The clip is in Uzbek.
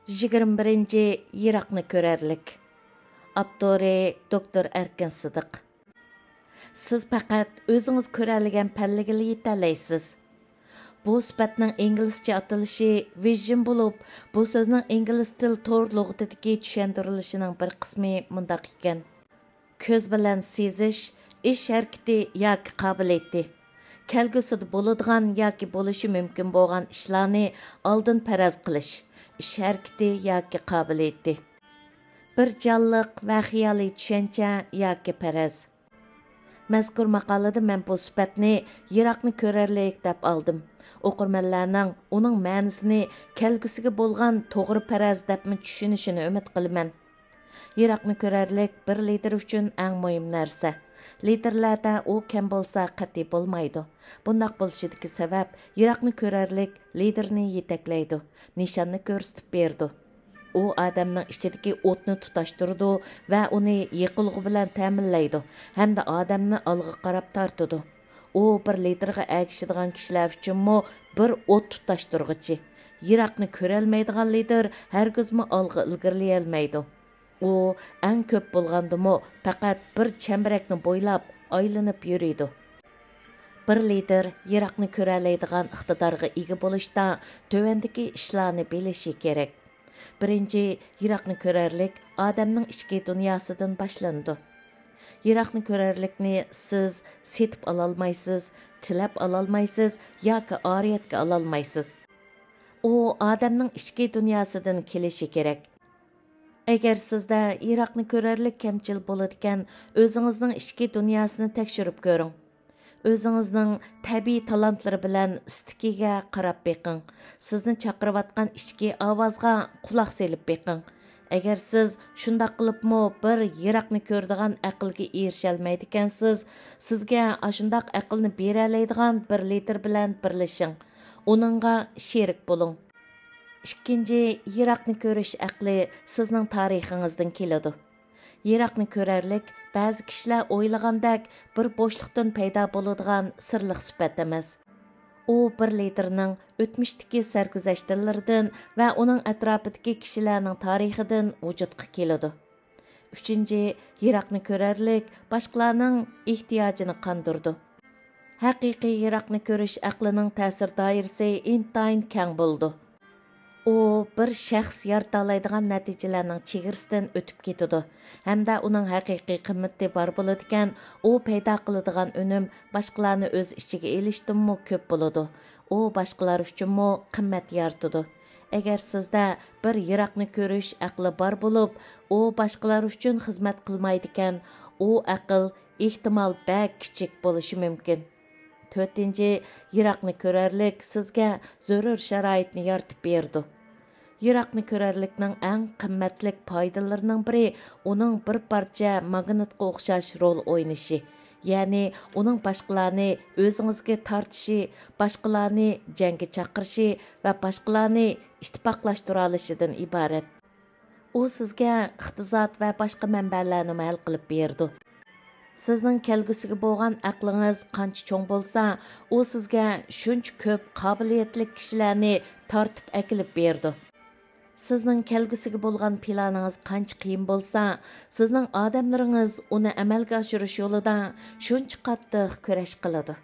21. Yiraqni ko'rarlik. Abdori Doktor Erkin Sıdiq. Siz faqat o'zingiz ko'ralgan pallaga yetalaysiz. Bu sifatning inglizcha atalishi vision bo'lib, bu so'zning ingliz til to'r lug'atidagi tushundirilishining bir qismi mundaq ekan. Ko'z bilan sezish, ish harakati yoki qobiliyati. Kelgusida bo'ladigan yoki bo'lishi mumkin bo'lgan ishlarni oldin faraz qilish. Ish harakati yoki qobiliyati. Bir jonliq va xiyoliy tushuncha yoki faraz. Mazkur maqolada men bu sifatni yiroqni ko'rarlik deb oldim. O'qirmanlarning uning ma'nosini kelgusiga bo'lgan to'g'ri faraz deb tushunishini umid qilaman. Yiroqni ko'rarlik bir lider uchun eng muhim narsa. Liderlarda u kam bo'lsa qat'iy bo'lmaydi. Bundaq bo'lishidagi sabab yiroqni ko'rarlik liderni yetaklaydi, nishonni ko'rsatib berdi. U odamning ichidagi o'tni tutashtirdi va uni yiqilg'i bilan ta'minlaydi, hamda odamni olg'a qarab tortadi. U bir liderga ergashadigan kishilar uchunmi bir o't tutashtirg'ichi. Yiroqni ko'rolmaydigan lider hargizmi olg'a ilgariy olmaydi. U eng ko'p bo'lgandimi faqat bir chambarakni bo'ylab aylanib yuriydi. Bir lider yiroqni ko'ralaydigan iqtidorga ega bo'lishda tövendagi ishlarni bilishi kerak. Birinchi, yiroqni ko'rarlik odamning ichki dunyosidan boshlandi. Yiroqni ko'rarlikni siz setib ololmaysiz, tilab ololmaysiz yoki oriyatga ololmaysiz. U odamning ichki dunyosidan kelishi kerak. Agar sizda yiroqni ko'rarlik kamchil bo'ladigan, o'zingizning ichki dunyosini tekshirib ko'ring. O'zingizning tabiiy talantlari bilan istikiga qarab beqing. Sizni chaqirayotgan ichki ovozga quloq selib beqing. Agar siz shunday qilibmi bir yiroqni ko'radigan aqlga erisha olmaydigansiz, sizga ashundaq aqlni bera oladigan bir lider bilan birlashing. Uningga sherik bo'ling. Ikkinchi, yiroqni ko'rish aqli sizning tarixingizdan keladi. Yiroqni ko'rarlik ba'zi kishilar o'ylagandek bir bo'shliqdan paydo bo'ladigan sirliq sifat emas. U bir liderning o'tmishdagi sarguzashtlaridan va uning atrofidagi kishilarning tarixidan vujudga keladi. Uchinchi, yiroqni ko'rarlik boshqalarning ehtiyojini qondirdi. Haqiqiy yiroqni ko'rish aqlining ta'sir doirasi intayin keng bo'ldi. U bir shaxs yarata oladigan natijalarning chegarasidan o'tib ketadi. Hamda uning haqiqiy qimmati bor bo'ladigan, u paydo qiladigan unum boshqalarni o'z ichiga elishdanmi ko'p bo'ladi. U boshqalar uchunmi qimmat yaratadi. Agar sizda bir yiroqni ko'rish aqli bor bo'lib, u boshqalar uchun xizmat qilmaydigan, u aql ehtimol bak kichik bo'lishi mumkin. To'rtinchi, yiroqni ko'rarlik sizga zarur sharoitni yaratib berdi. Yiroqni ko'rarlikning eng qimmatlik foydalarining biri uning bir parcha magnitga o'xshash rol o'ynashi, ya'ni uning boshqalarni o'zingizga tortishi, boshqalarni jangga chaqirishi va boshqalarni ittifoqlashtira olishidan iborat. U sizga iqtisod va boshqa manbalarni hal qilib berdi. Sizning kelgusiga bo'lgan aqlingiz qancha cho'ng bo'lsa, u sizga shuncha ko'p qobiliyatli kishilarni tortib akilib berdi. Sizning kelgusiga bo'lgan planingiz qancha qiyin bo'lsa, sizning odamlaringiz uni amalga oshirish yo'lida shuncha qattiq kurash qiladi.